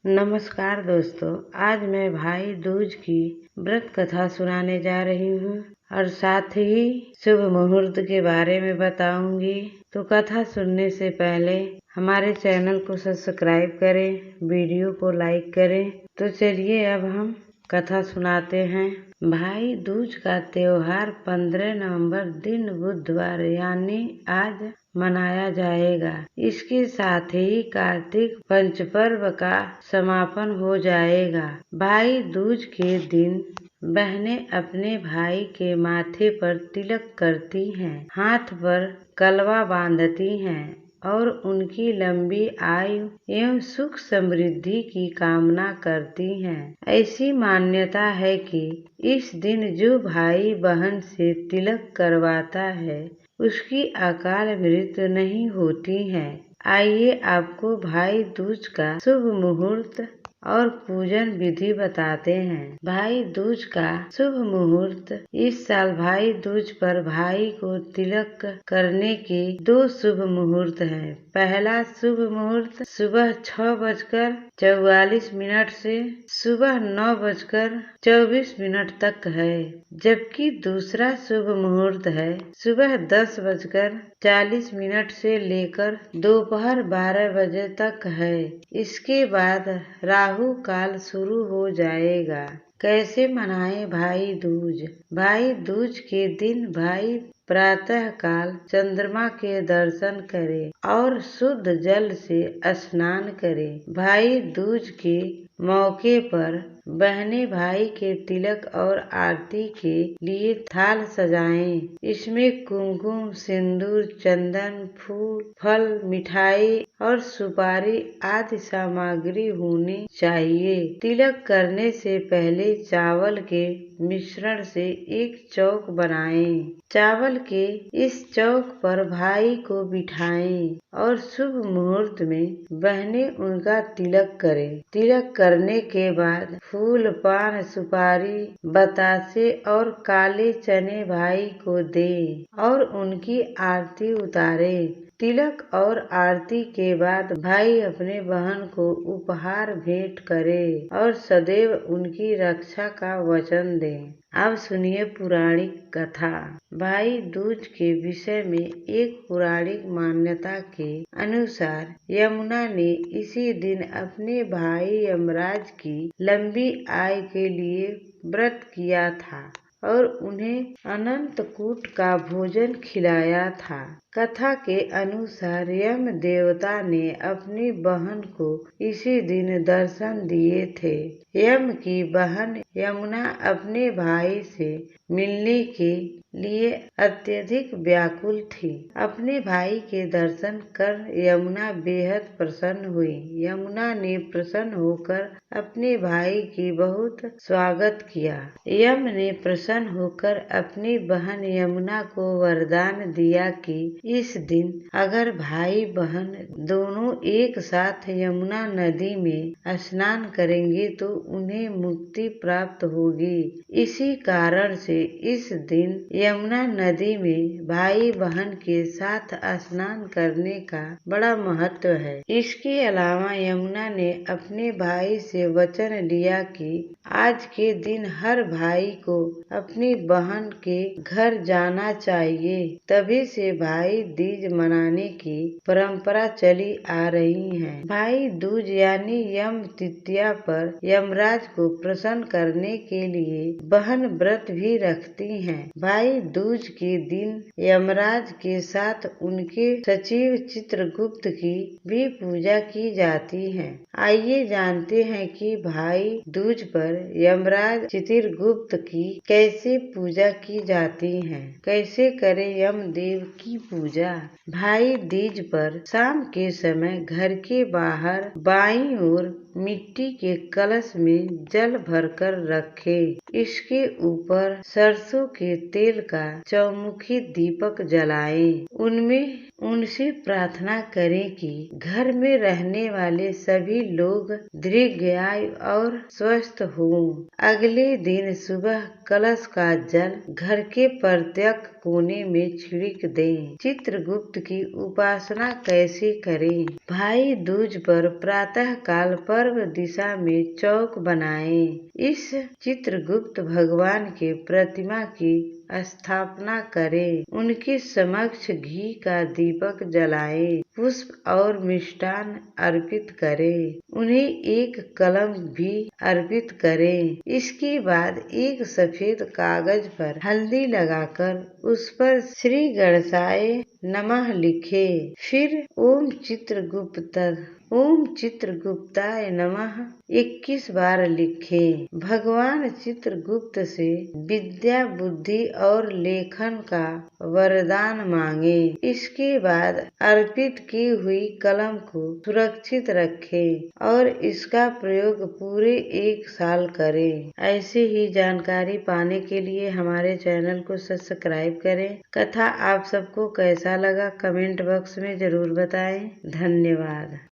नमस्कार दोस्तों, आज मैं भाई दूज की व्रत कथा सुनाने जा रही हूँ और साथ ही शुभ मुहूर्त के बारे में बताऊंगी। तो कथा सुनने से पहले हमारे चैनल को सब्सक्राइब करें, वीडियो को लाइक करें। तो चलिए अब हम कथा सुनाते हैं। भाई दूज का त्योहार 15 नवंबर दिन बुधवार यानी आज मनाया जाएगा। इसके साथ ही कार्तिक पंचपर्व का समापन हो जाएगा। भाई दूज के दिन बहनें अपने भाई के माथे पर तिलक करती हैं, हाथ पर कलवा बांधती हैं और उनकी लंबी आयु एवं सुख समृद्धि की कामना करती हैं। ऐसी मान्यता है कि इस दिन जो भाई बहन से तिलक करवाता है उसकी अकाल मृत्यु नहीं होती है। आइए आपको भाई दूज का शुभ मुहूर्त और पूजन विधि बताते हैं। भाई दूज का शुभ मुहूर्त। इस साल भाई दूज पर भाई को तिलक करने के 2 शुभ मुहूर्त हैं। पहला शुभ मुहूर्त सुबह 6:44 से सुबह 9:24 तक है, जबकि दूसरा शुभ मुहूर्त है सुबह 10:40 से लेकर दोपहर 12 बजे तक है। इसके बाद राहु काल शुरू हो जाएगा। कैसे मनाएं भाई दूज? भाई दूज के दिन भाई प्रातः काल चंद्रमा के दर्शन करें और शुद्ध जल से स्नान करें। भाई दूज के मौके पर बहनें भाई के तिलक और आरती के लिए थाल सजाएं। इसमें कुमकुम, सिंदूर, चंदन, फूल, फल, मिठाई और सुपारी आदि सामग्री होनी चाहिए। तिलक करने से पहले चावल के मिश्रण से एक चौक बनाएं। चावल के इस चौक पर भाई को बिठाएं और शुभ मुहूर्त में बहनें उनका तिलक करें। तिलक करने के बाद फूल, पान, सुपारी, बतासे और काले चने भाई को दें और उनकी आरती उतारें। तिलक और आरती के बाद भाई अपने बहन को उपहार भेंट करे और सदैव उनकी रक्षा का वचन दें। अब सुनिए पौराणिक कथा। भाई दूज के विषय में एक पौराणिक मान्यता के अनुसार यमुना ने इसी दिन अपने भाई यमराज की लंबी आयु के लिए व्रत किया था और उन्हें अनंत कूट का भोजन खिलाया था। कथा के अनुसार यम देवता ने अपनी बहन को इसी दिन दर्शन दिए थे। यम की बहन यमुना अपने भाई से मिलने के लिए अत्यधिक व्याकुल थी। अपने भाई के दर्शन कर यमुना बेहद प्रसन्न हुई। यमुना ने प्रसन्न होकर अपने भाई की बहुत स्वागत किया। यम ने प्रसन्न होकर अपनी बहन यमुना को वरदान दिया कि इस दिन अगर भाई बहन दोनों एक साथ यमुना नदी में स्नान करेंगे तो उन्हें मुक्ति प्राप्त होगी। इसी कारण से इस दिन यमुना नदी में भाई बहन के साथ स्नान करने का बड़ा महत्व है। इसके अलावा यमुना ने अपने भाई से वचन लिया कि आज के दिन हर भाई को अपनी बहन के घर जाना चाहिए। तभी से भाई दूज मनाने की परंपरा चली आ रही है। भाई दूज यानी यम तृतीया पर यमराज को प्रसन्न करने के लिए बहन व्रत भी रखती हैं। भाई दूज के दिन यमराज के साथ उनके सचिव चित्रगुप्त की भी पूजा की जाती है। आइए जानते हैं कि भाई दूज पर यमराज चित्रगुप्त की कैसे पूजा की जाती है। कैसे करें यमदेव की पूजा? भाई दूज पर शाम के समय घर के बाहर बाईं ओर मिट्टी के कलश में जल भरकर रखें। इसके ऊपर सरसों के तेल का चौमुखी दीपक जलाएं। उनसे प्रार्थना करें कि घर में रहने वाले सभी लोग दीर्घायु और स्वस्थ हों। अगले दिन सुबह कलश का जल घर के प्रत्येक कोने में छिड़क दें। चित्रगुप्त की उपासना कैसे करें? भाई दूज पर प्रातः काल पूर्व दिशा में चौक बनाएं। इस चित्रगुप्त भगवान के प्रतिमा की स्थापना करें। उनके समक्ष घी का दीपक जलाएं, पुष्प और मिष्टान अर्पित करें। उन्हें एक कलम भी अर्पित करें। इसके बाद एक सफेद कागज पर हल्दी लगाकर उस पर श्री गणेशाय नमः लिखें। फिर ओम चित्रगुप्ताय नमः 21 बार लिखें। भगवान चित्रगुप्त से विद्या, बुद्धि और लेखन का वरदान मांगे। इसके बाद अर्पित की हुई कलम को सुरक्षित रखें और इसका प्रयोग पूरे 1 साल करें। ऐसे ही जानकारी पाने के लिए हमारे चैनल को सब्सक्राइब करें। कथा आप सबको कैसा लगा कमेंट बॉक्स में जरूर बताएं। धन्यवाद।